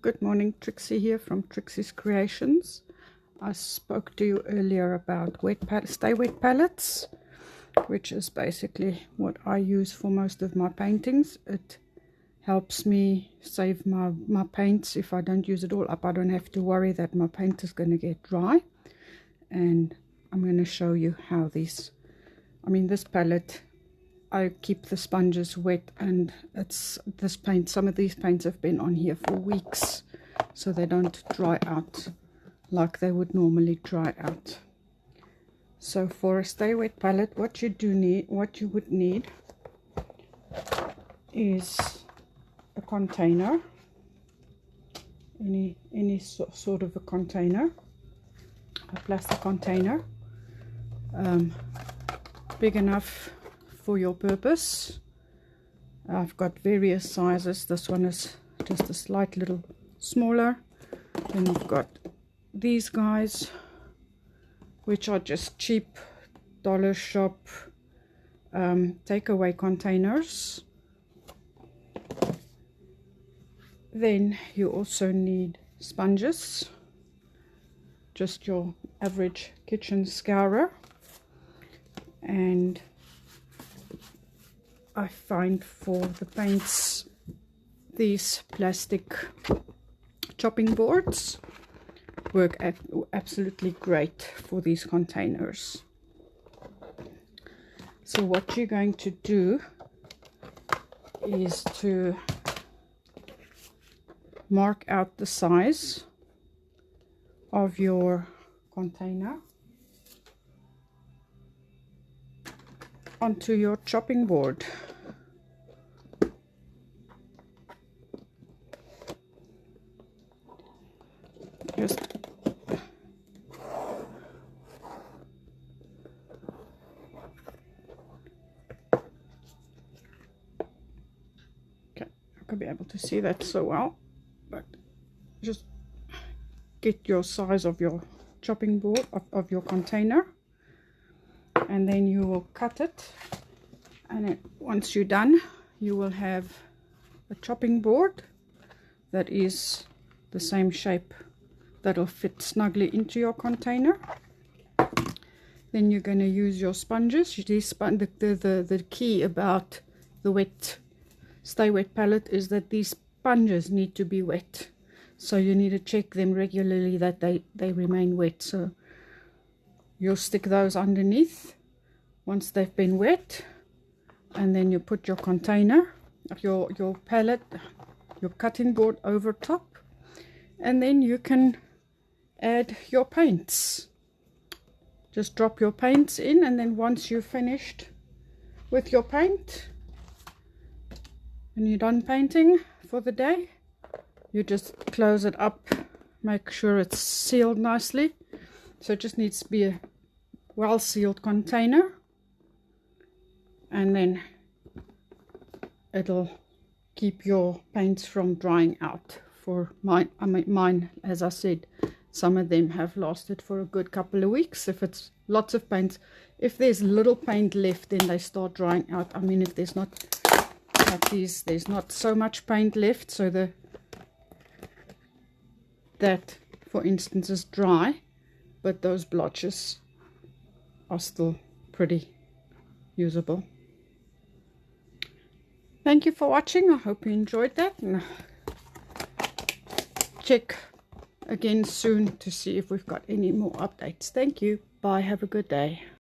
Good morning, Trixie here from Trixie's Creations. I spoke to you earlier about stay wet palettes, which is basically what I use for most of my paintings. It helps me save my paints. If I don't use it all up, I don't have to worry that my paint is going to get dry. And I'm going to show you how this palette, I keep the sponges wet, and some of these paints have been on here for weeks, so they don't dry out like they would normally dry out. So for a stay wet palette, what you would need is a container, any sort of a container, a plastic container, big enough for your purpose. I've got various sizes. This one is just a slight little smaller. Then I've got these guys, which are just cheap dollar shop takeaway containers. Then you also need sponges, just your average kitchen scourer. And I find for the paints, these plastic chopping boards work absolutely great for these containers. So what you're going to do is to mark out the size of your container onto your chopping board. Just okay, I could be able to see that so well, but just get your size of your chopping board of your container, and then you will cut it, and once you're done, you will have a chopping board that is the same shape, that'll fit snugly into your container. Then you're going to use your sponges. The key about the stay wet palette is that these sponges need to be wet, so you need to check them regularly that they remain wet. So you'll stick those underneath once they've been wet, and then you put your container, your palette, your cutting board over top, and then you can add your paints. Just drop your paints in, and then once you've finished with your paint and you're done painting for the day, you just close it up, make sure it's sealed nicely. So it just needs to be a well sealed container, and then it'll keep your paints from drying out. For mine, as I said, some of them have lasted for a good couple of weeks. If it's lots of paint, if there's little paint left, then they start drying out. I mean, if there's not like these, there's not so much paint left, so that for instance is dry, but those blotches are still pretty usable. Thank you for watching. I hope you enjoyed that, and check again soon to see if we've got any more updates. Thank you. Bye. Have a good day.